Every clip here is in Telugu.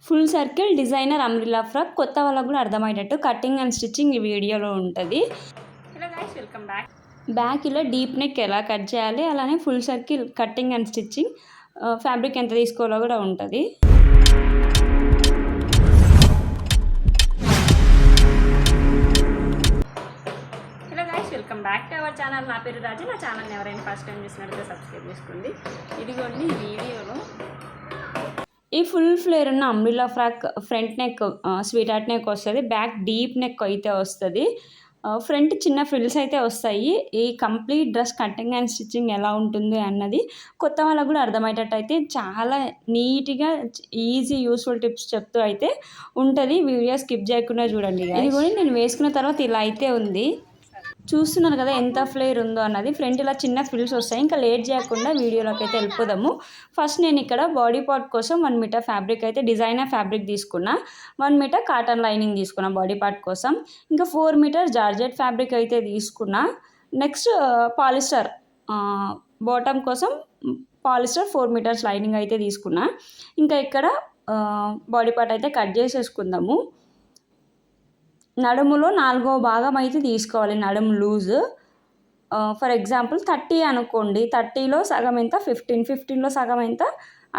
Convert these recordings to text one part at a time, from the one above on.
Full circle designer umbrella frock కొత్త వాళ్ళకు కూడా అర్థమయ్యేటట్టు కటింగ్ అండ్ స్టిచ్చింగ్ ఈ వీడియోలో ఉంటుంది. Hello guys, welcome back. Back ఇలా డీప్ నెక్ ఎలా కట్ చేయాలి, అలానే full circle cutting and stitching, fabric ఎంత తీసుకోవాలో కూడా ఉంటుంది. Hello guys, welcome back to our channel. నా పేరు రాజు. నా ఛానల్ని ఎవరైనా ఫస్ట్ టైం చూసినట్లయితే సబ్స్క్రైబ్ చేసుకోండి. ఇదిగోండి ఈ వీడియోలో ఈ ఫుల్ ఫ్లేర్ ఉన్న umbrella frock front neck sweet heart neck వస్తుంది, బ్యాక్ డీప్ నెక్ అయితే వస్తుంది, ఫ్రంట్ చిన్న ఫ్రిల్స్ అయితే వస్తాయి. ఈ complete dress cutting and stitching ఎలా ఉంటుంది అన్నది కొత్త వాళ్ళకు కూడా అర్థమయ్యేటట్టు అయితే చాలా నీట్గా ఈజీ యూస్ఫుల్ టిప్స్ చెప్తూ అయితే ఉంటుంది. వీడియో స్కిప్ చేయకుండా చూడండి. ఇది కూడా నేను వేసుకున్న తర్వాత ఇలా అయితే ఉంది. చూస్తున్నారు కదా ఎంత ఫ్లేర్ ఉందో అన్నది. ఫ్రంట్ ఇలా చిన్న ఫ్రిల్స్ వస్తాయి. ఇంకా లేట్ చేయకుండా వీడియోలోకి అయితే వెళ్ళిపోదాము. ఫస్ట్ నేను ఇక్కడ బాడీ పార్ట్ కోసం 1 మీటర్ ఫ్యాబ్రిక్ అయితే డిజైనర్ ఫ్యాబ్రిక్ తీసుకున్నా. 1 మీటర్ కాటన్ లైనింగ్ తీసుకున్నా బాడీ పార్ట్ కోసం. ఇంకా 4 మీటర్ జార్జెట్ ఫ్యాబ్రిక్ అయితే తీసుకున్నా. నెక్స్ట్ పాలిస్టర్ బాటమ్ కోసం పాలిస్టర్ 4 మీటర్స్ లైనింగ్ అయితే తీసుకున్నా. ఇంకా ఇక్కడ బాడీ పార్ట్ అయితే కట్ చేసేసుకుందాము. నడుములో 4వ భాగం అయితే తీసుకోవాలి. నడుము లూజ్ ఫర్ ఎగ్జాంపుల్ 30 అనుకోండి. 30లో సగం ఎంత 15, 15లో సగం ఎంత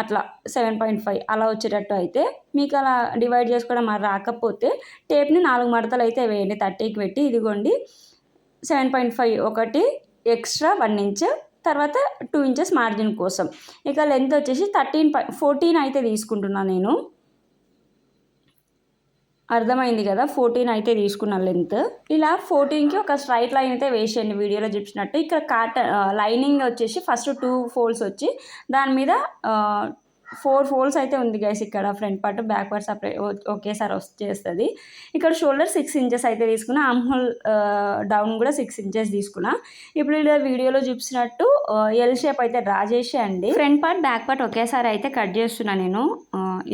అట్లా 7.5 అలా వచ్చేటట్టు అయితే మీకు అలా డివైడ్ చేసుకోవడం మరి రాకపోతే టేప్ని 4 మడతలు అయితే వేయండి. 30కి పెట్టి ఇదిగోండి 7.5 ఒకటి ఎక్స్ట్రా 1 ఇంచ్, తర్వాత 2 ఇంచెస్ మార్జిన్ కోసం. ఇక లెంత్ వచ్చేసి 14 అయితే తీసుకుంటున్నాను నేను. అర్థమైంది కదా, 14 అయితే తీసుకున్నాను లెంత్. ఇలా 14కి ఒక స్ట్రైట్ లైన్ అయితే వేసేయండి వీడియోలో చూపించినట్టు. ఇక్కడ కాటన్ లైనింగ్ వచ్చేసి ఫస్ట్ 2 ఫోల్డ్స్ వచ్చి దాని మీద 4 ఫోల్డ్స్ అయితే ఉంది గైస్. ఇక్కడ front part back part separate ఒకేసారి వచ్చేస్తుంది. ఇక్కడ షోల్డర్ 6 ఇంచెస్ అయితే తీసుకున్నా. ఆర్మ్ హోల్ డౌన్ కూడా 6 ఇంచెస్ తీసుకున్నా. ఇప్పుడు ఇలా వీడియోలో చూపించినట్టు ఎల్ షేప్ అయితే డ్రా చేసేయండి. ఫ్రంట్ పార్ట్ బ్యాక్ పార్ట్ ఒకేసారి అయితే కట్ చేస్తున్నా నేను.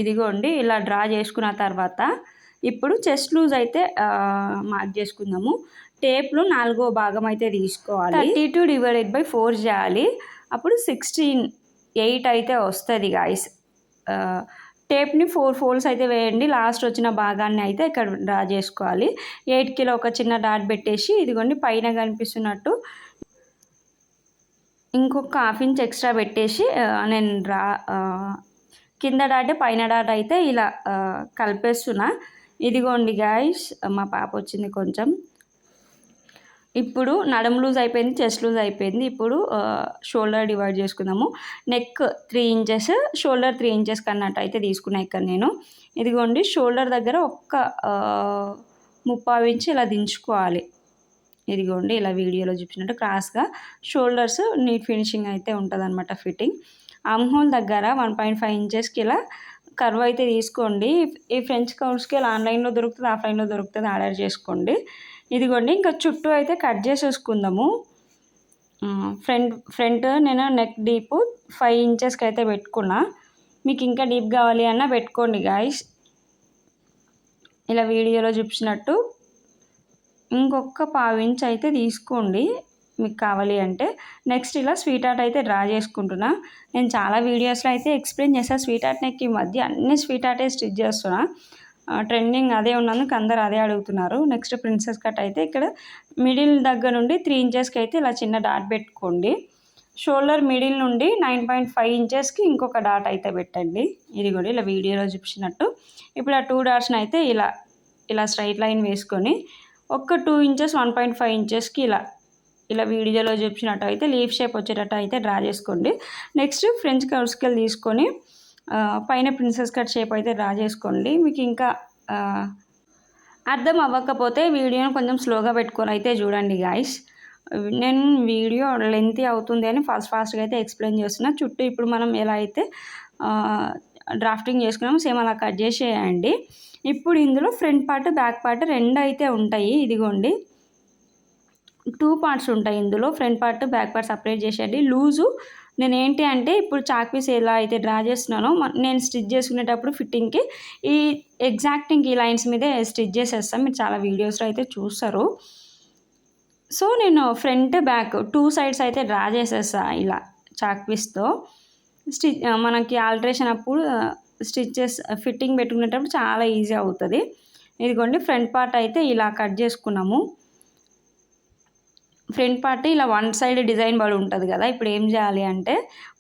ఇదిగోండి ఇలా డ్రా చేసుకున్న తర్వాత ఇప్పుడు చెస్ట్ లూజ్ అయితే మార్క్ చేసుకుందాము. టేప్లో 4వ భాగం అయితే తీసుకోవాలి. 32 డివైడెడ్ బై 4 చేయాలి. అప్పుడు 16/8 అయితే వస్తుంది గాయస్. టేప్ని 4 ఫోల్డ్స్ అయితే వేయండి. లాస్ట్ వచ్చిన భాగాన్ని అయితే ఇక్కడ డ్రా చేసుకోవాలి. 8కిలో ఒక చిన్న డాట్ పెట్టేసి ఇదిగోండి పైన కనిపిస్తున్నట్టు ఇంకొక 1/2 ఇంచ్ ఎక్స్ట్రా పెట్టేసి నేను కింద డాట్ పైన డాట్ అయితే ఇలా కలిపేస్తున్నా. ఇదిగోండి గాయస్, మా పాప వచ్చింది కొంచెం. ఇప్పుడు నడుము లూజ్ అయిపోయింది, చెస్ట్ లూజ్ అయిపోయింది. ఇప్పుడు షోల్డర్ డివైడ్ చేసుకుందాము. నెక్ 3 ఇంచెస్, షోల్డర్ 3 ఇంచెస్ కన్నట్టు అయితే తీసుకున్నా ఇక్కడ నేను. ఇదిగోండి షోల్డర్ దగ్గర ఒక్క 3/4 ఇంచ్ ఇలా దించుకోవాలి. ఇదిగోండి ఇలా వీడియోలో చూపించినట్టు క్రాస్గా షోల్డర్స్ నీట్ ఫినిషింగ్ అయితే ఉంటుంది అనమాట. ఫిట్టింగ్ ఆర్మ్ హోల్ దగ్గర 1.5 ఇంచెస్కి ఇలా కర్వ్ అయితే తీసుకోండి. ఈ ఫ్రెంచ్ కర్వ్ స్కేల్ ఆన్లైన్లో దొరుకుతుంది, ఆఫ్లైన్లో దొరుకుతుంది, ఆర్డర్ చేసుకోండి. ఇదిగోండి ఇంకా చుట్టూ అయితే కట్ చేసేసుకుందాము. ఫ్రంట్ నేను నెక్ డీప్ 5 ఇంచెస్కి అయితే పెట్టుకున్నా. మీకు ఇంకా డీప్ కావాలి అన్నా పెట్టుకోండి గాయస్. ఇలా వీడియోలో చూపించినట్టు ఇంకొక 1/4 ఇంచ్ అయితే తీసుకోండి మీకు కావాలి అంటే. నెక్స్ట్ ఇలా స్వీట్ హార్ట్ అయితే డ్రా చేసుకుంటున్నా. నేను చాలా వీడియోస్లో అయితే ఎక్స్ప్లెయిన్ చేస్తాను స్వీట్ హార్ట్ నెక్. ఈ మధ్య అన్ని స్వీట్ హార్టే స్టిచ్ చేస్తున్నా. ట్రెండింగ్ అదే ఉన్నందుకు అందరు అదే అడుగుతున్నారు. నెక్స్ట్ ప్రిన్సెస్ కట్ అయితే ఇక్కడ మిడిల్ దగ్గర నుండి 3 ఇంచెస్కి అయితే ఇలా చిన్న డాట్ పెట్టుకోండి. షోల్డర్ మిడిల్ నుండి 9.5 ఇంచెస్కి ఇంకొక డాట్ అయితే పెట్టండి. ఇది కూడా ఇలా వీడియోలో చూపించినట్టు. ఇప్పుడు ఆ 2 డాట్స్ని అయితే ఇలా స్ట్రైట్ లైన్ వేసుకొని ఒక 2 ఇంచెస్ 1.5 ఇంచెస్కి ఇలా వీడియోలో చూపించినట్టు అయితే లీఫ్ షేప్ వచ్చేటట్టు అయితే డ్రా చేసుకోండి. నెక్స్ట్ ఫ్రెంచ్ కర్వ్ స్కేల్ తీసుకొని పైన ప్రిన్సెస్ కట్ షేప్ అయితే డ్రా చేసుకోండి. మీకు ఇంకా అర్థం అవ్వకపోతే వీడియోని కొంచెం స్లోగా పెట్టుకొని అయితే చూడండి గాయస్. నేను వీడియో లెంతీ అవుతుంది అని ఫాస్ట్గా అయితే ఎక్స్ప్లెయిన్ చేస్తున్నా. చుట్టూ ఇప్పుడు మనం ఎలా అయితే డ్రాఫ్టింగ్ చేసుకున్నామో సేమ్ అలా కట్ చేసేయండి. ఇప్పుడు ఇందులో ఫ్రంట్ పార్ట్ బ్యాక్ పార్ట్ 2 అయితే ఉంటాయి. ఇదిగోండి 2 పార్ట్స్ ఉంటాయి ఇందులో. Front part back part separate చేసేయండి. లూజు నేను ఏంటి అంటే ఇప్పుడు చాక్ పీస్ ఎలా అయితే డ్రా చేస్తున్నానో నేను స్టిచ్ చేసుకునేటప్పుడు ఫిట్టింగ్కి ఈ ఎగ్జాక్టింగ్ ఈ లైన్స్ మీదే స్టిచ్ చేసేస్తాను. మీరు చాలా వీడియోస్లో అయితే చూస్తారు. సో నేను ఫ్రంట్ బ్యాక్ 2 సైడ్స్ అయితే డ్రా చేసేస్తాను ఇలా చాక్ పీస్తో. మనకి ఆల్టరేషన్ అప్పుడు స్టిచ్చెస్ ఫిట్టింగ్ పెట్టుకునేటప్పుడు చాలా ఈజీ అవుతుంది. ఇదిగోండి ఫ్రంట్ పార్ట్ అయితే ఇలా కట్ చేసుకున్నాము. ఫ్రంట్ పార్ట్ ఇలా వన్ సైడ్ డిజైన్ పడి ఉంటుంది కదా. ఇప్పుడు ఏం చేయాలి అంటే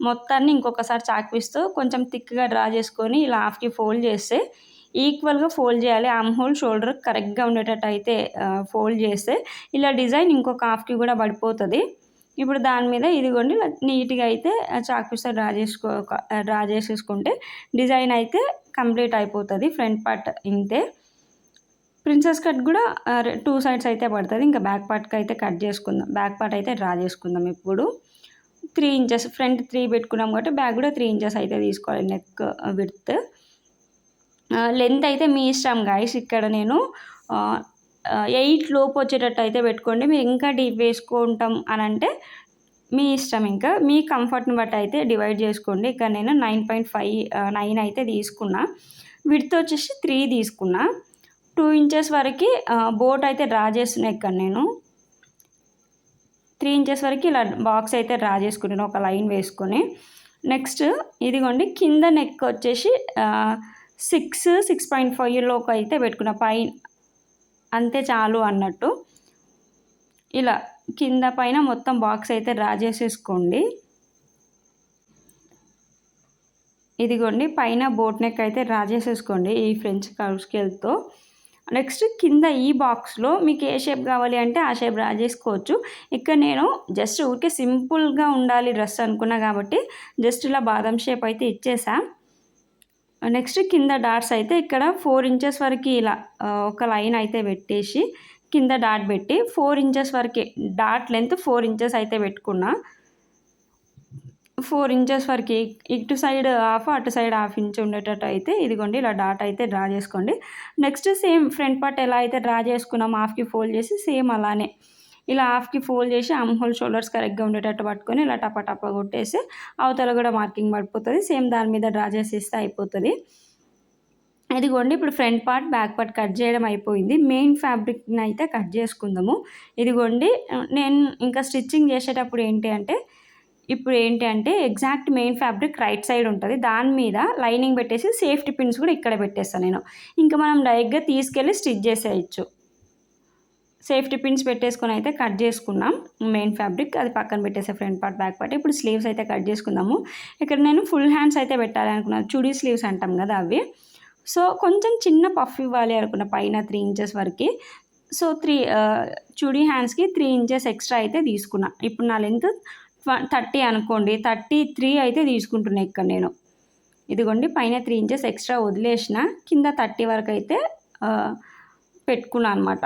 మొత్తాన్ని ఇంకొకసారి చాక్ పీస్తో కొంచెం థిక్గా డ్రా చేసుకొని ఇలా హాఫ్కి ఫోల్డ్ చేస్తే ఈక్వల్గా ఫోల్డ్ చేయాలి. ఆర్మ్ హోల్ షోల్డర్ కరెక్ట్గా ఉండేటట్టు అయితే ఫోల్డ్ చేస్తే ఇలా డిజైన్ ఇంకొక హాఫ్కి కూడా పడిపోతుంది. ఇప్పుడు దాని మీద ఇదిగోండి ఇలా నీట్గా అయితే చాక్ పీస్తో డ్రా చేసేసుకుంటే డిజైన్ అయితే కంప్లీట్ అయిపోతుంది. ఫ్రంట్ పార్ట్ ఇంతే. ప్రిన్సెస్ కట్ కూడా 2 సైడ్స్ అయితే పడుతుంది. ఇంకా బ్యాక్ పార్ట్కి అయితే కట్ చేసుకుందాం. బ్యాక్ పార్ట్ అయితే డ్రా చేసుకుందాం. ఇప్పుడు 3 ఇంచెస్ ఫ్రంట్ 3 పెట్టుకున్నాం కాబట్టి బ్యాక్ కూడా 3 ఇంచెస్ అయితే తీసుకోవాలి. నెక్ విడ్త్ లెంత్ అయితే మీ ఇష్టం గైస్. ఇక్కడ నేను 8 లోపు వచ్చేటట్టు అయితే పెట్టుకోండి. మీరు ఇంకా డీప్ వేసుకుంటాం అని అంటే మీ ఇష్టం, ఇంకా మీ కంఫర్ట్ని బట్టి అయితే డివైడ్ చేసుకోండి. ఇక్కడ నేను 9 అయితే తీసుకున్నా. విడ్త్ వచ్చేసి 3 తీసుకున్నా. 2 ఇంచెస్ వరకు బోట్ అయితే డ్రా చేస్తున్నాయి. ఇక్కడ నేను 3 ఇంచెస్ వరకు ఇలా బాక్స్ అయితే డ్రా చేసుకుంటాను ఒక లైన్ వేసుకొని. నెక్స్ట్ ఇదిగోండి కింద నెక్ వచ్చేసి 6.5లోకి అయితే పెట్టుకున్నా. పైన అంతే చాలు అన్నట్టు ఇలా కింద పైన మొత్తం బాక్స్ అయితే డ్రా చేసేసుకోండి. ఇదిగోండి పైన బోట్ నెక్ అయితే డ్రా చేసేసుకోండి ఈ ఫ్రెంచ్ కర్వ్ స్కేల్తో. నెక్స్ట్ కింద ఈ బాక్స్లో మీకు ఏ షేప్ కావాలి అంటే ఆ షేప్ డ్రా చేసుకోవచ్చు. ఇక్కడ నేను జస్ట్ ఊరికే సింపుల్గా ఉండాలి డ్రెస్ అనుకున్నా కాబట్టి జస్ట్ ఇలా బాదం షేప్ అయితే ఇచ్చేసా. నెక్స్ట్ కింద డాట్స్ అయితే ఇక్కడ 4 ఇంచెస్ వరకు ఇలా ఒక లైన్ అయితే పెట్టేసి కింద డాట్ పెట్టి 4 ఇంచెస్ వరకే డాట్ లెంత్ 4 ఇంచెస్ అయితే పెట్టుకున్నా. 4 ఇంచెస్ వరకు ఇటు సైడ్ హాఫ్ అటు సైడ్ హాఫ్ ఇంచ్ ఉండేటట్టు అయితే ఇదిగోండి ఇలా డాట్ అయితే డ్రా చేసుకోండి. నెక్స్ట్ సేమ్ ఫ్రంట్ పార్ట్ ఎలా అయితే డ్రా చేసుకున్నాం హాఫ్కి ఫోల్డ్ చేసి సేమ్ అలానే ఇలా హాఫ్కి ఫోల్డ్ చేసి ఆర్మ్ హోల్ షోల్డర్స్ కరెక్ట్గా ఉండేటట్టు పట్టుకొని ఇలా టపా కొట్టేసి అవతల కూడా మార్కింగ్ పడిపోతుంది. సేమ్ దాని మీద డ్రా చేసేస్తే అయిపోతుంది. ఇదిగోండి ఇప్పుడు front part back part cut చేయడం అయిపోయింది. మెయిన్ ఫ్యాబ్రిక్ని అయితే కట్ చేసుకుందాము. ఇదిగోండి నేను ఇంకా స్టిచ్చింగ్ చేసేటప్పుడు ఏంటి అంటే exact main fabric right side ఉంటుంది. దాని మీద లైనింగ్ పెట్టేసి సేఫ్టీ పిన్స్ కూడా ఇక్కడ పెట్టేస్తాను నేను. ఇంకా మనం డైరెక్ట్గా తీసుకెళ్ళి స్టిచ్ చేసేయచ్చు. సేఫ్టీ పిన్స్ పెట్టేసుకొని అయితే కట్ చేసుకున్నాం మెయిన్ ఫ్యాబ్రిక్. అది పక్కన పెట్టేసే ఫ్రంట్ పార్ట్ బ్యాక్ పార్ట్. ఇప్పుడు స్లీవ్స్ అయితే కట్ చేసుకుందాము. ఇక్కడ నేను ఫుల్ హ్యాండ్స్ అయితే పెట్టాలి అనుకున్నాను. చుడీ స్లీవ్స్ అంటాం కదా అవి. సో కొంచెం చిన్న పఫ్ ఇవ్వాలి అనుకున్న పైన 3 ఇంచెస్ వరకు. సో చుడీ హ్యాండ్స్కి 3 ఇంచెస్ ఎక్స్ట్రా అయితే తీసుకున్నా. ఇప్పుడు నా లెంత్ 30 అనుకోండి, 33 అయితే తీసుకుంటున్నా ఇక్కడ నేను. ఇదిగోండి పైన 3 ఇంచెస్ ఎక్స్ట్రా వదిలేసిన కింద 30 వరకు అయితే పెట్టుకున్నాను అనమాట.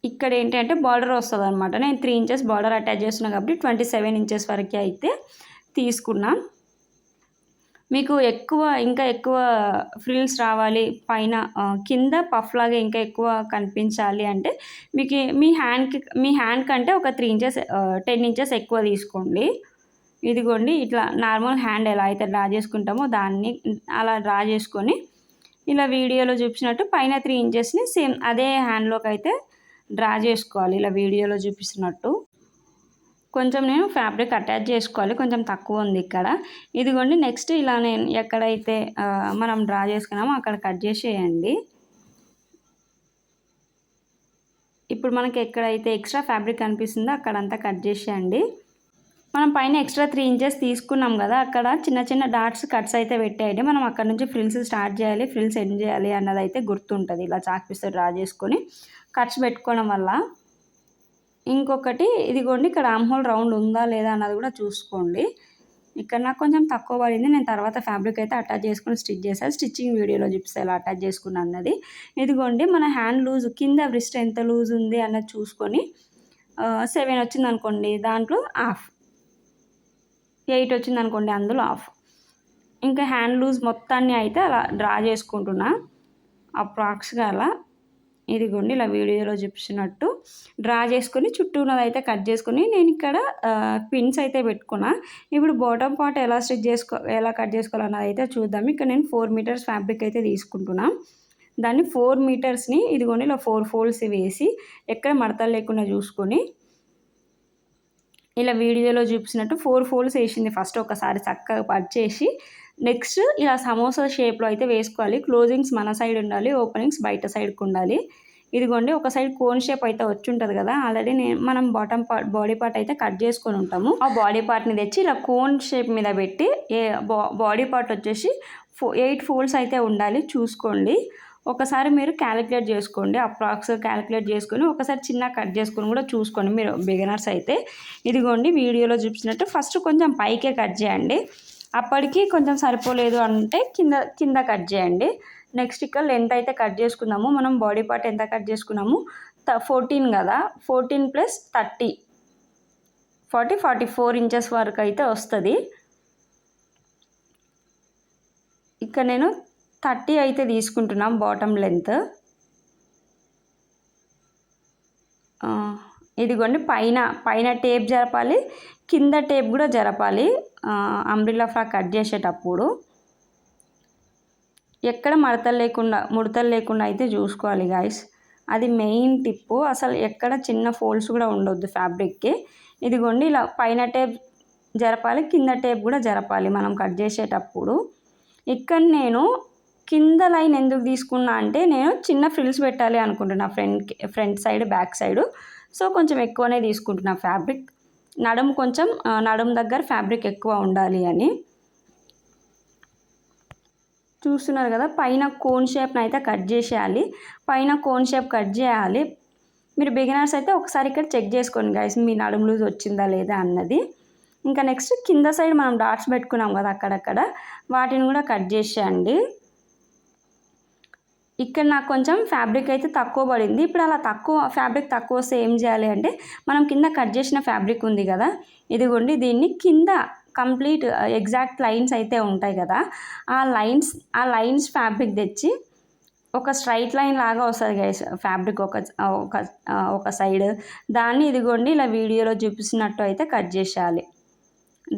ఇక్కడ ఏంటంటే బార్డర్ వస్తుంది అనమాట. నేను 3 ఇంచెస్ బార్డర్ అటాచ్ చేస్తున్నా కాబట్టి 27 ఇంచెస్ వరకు అయితే తీసుకున్నా. మీకు ఇంకా ఎక్కువ ఫ్రిల్స్ రావాలి పైన కింద పఫ్ లాగా ఇంకా ఎక్కువ కనిపించాలి అంటే మీకు మీ హ్యాండ్ కంటే ఒక 10 ఇంచెస్ ఎక్కువ తీసుకోండి. ఇదిగోండి ఇట్లా నార్మల్ హ్యాండ్ ఎలా అయితే డ్రా చేసుకుంటామో దాన్ని అలా డ్రా చేసుకొని ఇలా వీడియోలో చూపించినట్టు పైన 3 ఇంచెస్ని సేమ్ అదే హ్యాండ్లోకి అయితే డ్రా చేసుకోవాలి ఇలా వీడియోలో చూపిస్తున్నట్టు. కొంచెం నేను ఫ్యాబ్రిక్ అటాచ్ చేసుకోవాలి, కొంచెం తక్కువ ఉంది ఇక్కడ. ఇదిగోండి నెక్స్ట్ ఇలా నేను ఎక్కడైతే మనం డ్రా చేసుకున్నామో అక్కడ కట్ చేసేయండి. ఇప్పుడు మనకి ఎక్కడైతే ఎక్స్ట్రా ఫ్యాబ్రిక్ కనిపిస్తుందో అక్కడంతా కట్ చేసేయండి. మనం పైన ఎక్స్ట్రా 3 ఇంచెస్ తీసుకున్నాం కదా, అక్కడ చిన్న చిన్న డాట్స్ కట్స్ అయితే పెట్టేయండి. మనం అక్కడ నుంచి ఫ్రిల్స్ స్టార్ట్ చేయాలి, ఫ్రిల్స్ ఎండ్ చేయాలి అన్నది అయితే గుర్తుంటుంది. ఇలా చాక్ పీస్తో డ్రా చేసుకొని కట్స్ పెట్టుకోవడం వల్ల. ఇంకొకటి ఇదిగోండి ఇక్కడ ఆర్మ్ హోల్ రౌండ్ ఉందా లేదా అన్నది కూడా చూసుకోండి. ఇక్కడ నాకు కొంచెం తక్కువ పడింది. నేను తర్వాత ఫ్యాబ్రిక్ అయితే అటాచ్ చేసుకొని స్టిచ్ చేశాను. స్టిచ్చింగ్ వీడియోలో చూపిస్తే ఎలా అటాచ్ చేసుకున్నా అన్నది. ఇదిగోండి మన హ్యాండ్ లూజ్ కింద వ్రిస్ట్ ఎంత లూజ్ ఉంది అన్నది చూసుకొని 7 వచ్చింది అనుకోండి దాంట్లో హాఫ్, 8 వచ్చింది అనుకోండి అందులో హాఫ్. ఇంకా హ్యాండ్ లూజ్ మొత్తాన్ని అయితే అలా డ్రా చేసుకుంటున్నా అప్రాక్స్గా అలా. ఇదిగోండి ఇలా వీడియోలో చూపించినట్టు డ్రా చేసుకొని చుట్టూ ఉన్నది అయితే కట్ చేసుకొని నేను ఇక్కడ పిన్స్ అయితే పెట్టుకున్నా. ఇప్పుడు బాటమ్ పార్ట్ ఎలా కట్ చేసుకోవాలన్నది అయితే చూద్దాం. ఇక్కడ నేను 4 మీటర్స్ ఫ్యాబ్రిక్ అయితే తీసుకుంటున్నా. దాన్ని 4 మీటర్స్ని ఇదిగోండి ఇలా 4 ఫోల్డ్స్ వేసి ఎక్కడ మడతలు లేకుండా చూసుకొని ఇలా వీడియోలో చూపించినట్టు 4 ఫోల్డ్స్ వేసింది ఫస్ట్ ఒకసారి చక్కగా కట్ చేసి, నెక్స్ట్ ఇలా సమోసా షేప్లో అయితే వేసుకోవాలి. క్లోజింగ్స్ మన సైడ్ ఉండాలి, ఓపెనింగ్స్ బయట సైడ్కి ఉండాలి. ఇదిగోండి ఒక సైడ్ కోన్ షేప్ అయితే వచ్చి ఉంటుంది కదా, ఆల్రెడీ మనం బాడీ పార్ట్ అయితే కట్ చేసుకొని ఉంటాము. ఆ బాడీ పార్ట్ని తెచ్చి ఇలా కోన్ షేప్ మీద పెట్టి బాడీ పార్ట్ వచ్చేసి 8 ఫోల్డ్స్ అయితే ఉండాలి చూసుకోండి. ఒకసారి మీరు క్యాలిక్యులేట్ చేసుకోండి, అప్రాక్స్ క్యాలిక్యులేట్ చేసుకొని ఒకసారి చిన్న కట్ చేసుకొని కూడా చూసుకోండి మీరు బిగినర్స్ అయితే. ఇదిగోండి వీడియోలో చూపించినట్టు ఫస్ట్ కొంచెం పైకే కట్ చేయండి, అప్పటికి కొంచెం సరిపోలేదు అంటే కింద కట్ చేయండి. నెక్స్ట్ ఇక్కడ లెంత్ అయితే కట్ చేసుకుందాము. మనం బాడీ పార్ట్ ఎంత కట్ చేసుకున్నాము, 14 కదా, 14 + 30 44 ఇంచెస్ వరకు అయితే వస్తుంది. ఇక్కడ నేను 30 అయితే తీసుకుంటున్నాం బాటమ్ లెంత్. ఇదిగోండి పైన టేప్ జరపాలి, కింద టేప్ కూడా జరపాలి అంబ్రిల్లా ఫ్రాక్ కట్ చేసేటప్పుడు. ఎక్కడ ముడతలు లేకుండా అయితే చూసుకోవాలి గాయస్, అది మెయిన్ టిప్పు. అసలు ఎక్కడ చిన్న ఫోల్డ్స్ కూడా ఉండొద్దు ఫ్యాబ్రిక్కి. ఇదిగోండి ఇలా పైన టేప్ జరపాలి, కింద టేప్ కూడా జరపాలి మనం కట్ చేసేటప్పుడు. ఇక్కడ నేను కింద లైన్ ఎందుకు తీసుకున్నా అంటే నేను చిన్న ఫ్రిల్స్ పెట్టాలి అనుకుంటున్నా front side back side. So కొంచెం ఎక్కువనే తీసుకుంటున్నా ఫ్యాబ్రిక్. నడుము దగ్గర ఫ్యాబ్రిక్ ఎక్కువ ఉండాలి అని. చూస్తున్నారు కదా, పైన కోన్ షేప్ని అయితే కట్ చేసేయాలి. పైన కోన్ షేప్ కట్ చేయాలి. మీరు బిగినర్స్ అయితే ఒకసారి ఇక్కడ చెక్ చేసుకోండి గైస్, మీ నడుము లూజ్ వచ్చిందా లేదా అన్నది. ఇంకా నెక్స్ట్ కింద సైడ్ మనం డాట్స్ పెట్టుకున్నాం కదా అక్కడక్కడ, వాటిని కూడా కట్ చేసేయండి. ఇక్కడ నాకు కొంచెం ఫ్యాబ్రిక్ అయితే తక్కువ పడింది. ఇప్పుడు అలా ఫ్యాబ్రిక్ తక్కువ వస్తే ఏం చేయాలి అంటే, మనం కింద కట్ చేసిన ఫ్యాబ్రిక్ ఉంది కదా, ఇదిగోండి దీన్ని కింద కంప్లీట్ ఎగ్జాక్ట్ లైన్స్ అయితే ఉంటాయి కదా, ఆ లైన్స్ ఫ్యాబ్రిక్ తెచ్చి ఒక స్ట్రైట్ లైన్ లాగా వస్తుంది గైస్ ఫ్యాబ్రిక్ ఒక సైడ్. దాన్ని ఇదిగోండి ఇలా వీడియోలో చూపిస్తున్నట్టు అయితే కట్ చేసేయాలి.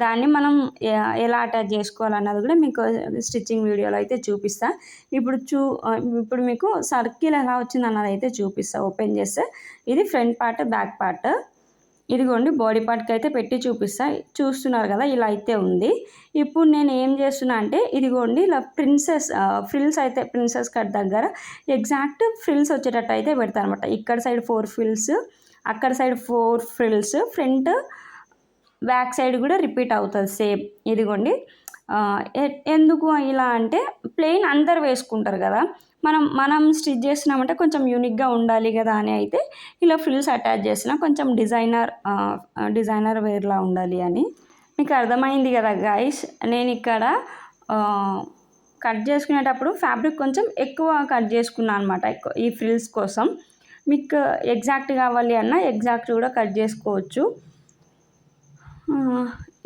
దాన్ని మనం ఎలా అటాచ్ చేసుకోవాలన్నది కూడా మీకు స్టిచ్చింగ్ వీడియోలో అయితే చూపిస్తా. ఇప్పుడు మీకు సర్కిల్ ఎలా వచ్చింది అన్నది అయితే చూపిస్తా. ఓపెన్ చేస్తే ఇది ఫ్రంట్ పార్ట్, బ్యాక్ పార్ట్. ఇదిగోండి బాడీ పార్ట్కి అయితే పెట్టి చూపిస్తా. చూస్తున్నారు కదా, ఇలా అయితే ఉంది. ఇప్పుడు నేను ఏం చేస్తున్నా అంటే, ఇదిగోండి ఇలా ఫ్రిల్స్ అయితే ప్రిన్సెస్ కట్ దగ్గర ఎగ్జాక్ట్ ఫ్రిల్స్ వచ్చేటట్టు అయితే పెడతాను అనమాట. ఇక్కడ సైడ్ 4 ఫ్రిల్స్, అక్కడ side 4 frills, front back side కూడా రిపీట్ అవుతుంది సేమ్. ఇదిగోండి ఎందుకు ఇలా అంటే, ప్లెయిన్ అందరు వేసుకుంటారు కదా, మనం స్టిచ్ చేస్తున్నామంటే కొంచెం యూనిక్గా ఉండాలి కదా అని అయితే ఇలా ఫ్రిల్స్ అటాచ్ చేసిన, కొంచెం డిజైనర్ వేర్లా ఉండాలి అని. మీకు అర్థమైంది కదా గైస్, నేను ఇక్కడ కట్ చేసుకునేటప్పుడు ఫ్యాబ్రిక్ కొంచెం ఎక్కువ కట్ చేసుకున్నాను అనమాట ఈ ఫ్రిల్స్ కోసం. మీకు ఎగ్జాక్ట్ కావాలి అన్న ఎగ్జాక్ట్ కూడా కట్ చేసుకోవచ్చు.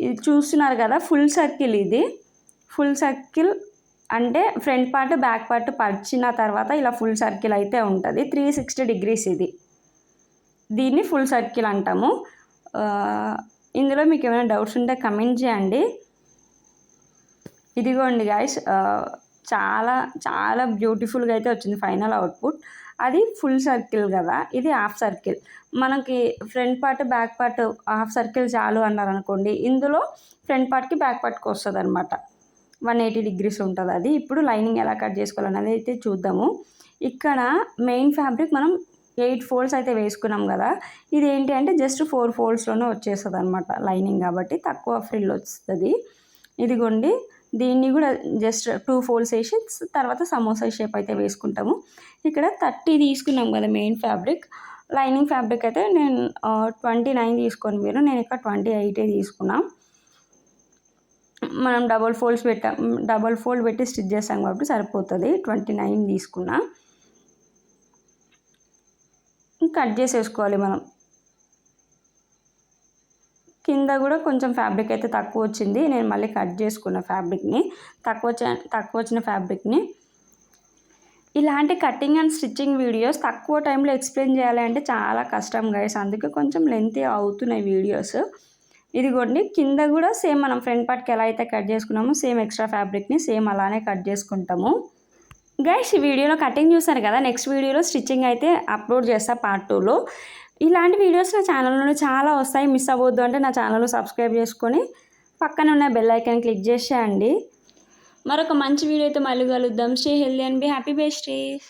ఇది చూస్తున్నారు కదా ఫుల్ సర్కిల్. ఇది ఫుల్ సర్కిల్ అంటే ఫ్రంట్ పార్ట్ బ్యాక్ పార్ట్ పరిచిన తర్వాత ఇలా ఫుల్ సర్కిల్ అయితే ఉంటుంది. 360 degrees ఇది, దీన్ని ఫుల్ సర్కిల్ అంటాము. ఇందులో మీకు ఏమైనా డౌట్స్ ఉంటే కమెంట్ చేయండి. ఇదిగోండి గాయస్, చాలా చాలా బ్యూటిఫుల్గా అయితే వచ్చింది ఫైనల్ అవుట్పుట్. అది ఫుల్ సర్కిల్ కదా, ఇది హాఫ్ సర్కిల్. మనకి front part back part half circle చాలు అన్నారు అనుకోండి, ఇందులో ఫ్రంట్ పార్ట్కి బ్యాక్ పార్ట్కి వస్తుంది అనమాట. 180 degrees ఉంటుంది అది. ఇప్పుడు లైనింగ్ ఎలా కట్ చేసుకోవాలనేది అయితే చూద్దాము. ఇక్కడ మెయిన్ ఫ్యాబ్రిక్ మనం 8 ఫోల్డ్స్ అయితే వేసుకున్నాం కదా, ఇది ఏంటి అంటే జస్ట్ 4 ఫోల్డ్స్లోనే వచ్చేస్తుంది అనమాట లైనింగ్, కాబట్టి తక్కువ ఫ్రిల్ వస్తుంది. ఇదిగోండి దీన్ని కూడా జస్ట్ 2 ఫోల్డ్స్ వేసి తర్వాత సమోసా షేప్ అయితే వేసుకుంటాము. ఇక్కడ 30 తీసుకున్నాం కదా మెయిన్ ఫ్యాబ్రిక్. లైనింగ్ ఫ్యాబ్రిక్ అయితే నేను 29 తీసుకొని నేను ఇక్కడ 28 తీసుకున్నాం. మనం డబల్ ఫోల్డ్ పెట్టి స్టిచ్ చేస్తాం కాబట్టి సరిపోతుంది. 29 తీసుకున్నా. కట్ చేసేసుకోవాలి మనం. కింద కూడా కొంచెం ఫ్యాబ్రిక్ అయితే తక్కువ వచ్చింది, నేను మళ్ళీ కట్ చేసుకున్న ఫ్యాబ్రిక్ని, తక్కువ వచ్చిన ఫ్యాబ్రిక్ని. ఇలాంటి కటింగ్ అండ్ స్టిచ్చింగ్ వీడియోస్ తక్కువ టైంలో ఎక్స్ప్లెయిన్ చేయాలి అంటే చాలా కష్టం గైస్, అందుకే కొంచెం లెంతీ అవుతున్నాయి వీడియోస్. ఇదిగోండి కింద కూడా సేమ్ మనం ఫ్రంట్ పార్ట్కి ఎలా అయితే కట్ చేసుకున్నామో సేమ్ ఎక్స్ట్రా ఫ్యాబ్రిక్ని సేమ్ అలానే కట్ చేసుకుంటాము. గైస్ ఈ వీడియోలో కటింగ్ చూసారు కదా, నెక్స్ట్ వీడియోలో స్టిచ్చింగ్ అయితే అప్లోడ్ చేస్తా పార్ట్ 2లో. ఇలాంటి వీడియోస్ నా ఛానల్లో చాలా వస్తాయి. మిస్ అవ్వద్దు అంటే నా ఛానల్ను సబ్స్క్రైబ్ చేసుకొని పక్కన ఉన్న బెల్ ఐకాన్ క్లిక్ చేసేయండి. మరొక మంచి వీడియోతో మళ్ళీ కలుద్దాం. Stay healthy and be happy besties.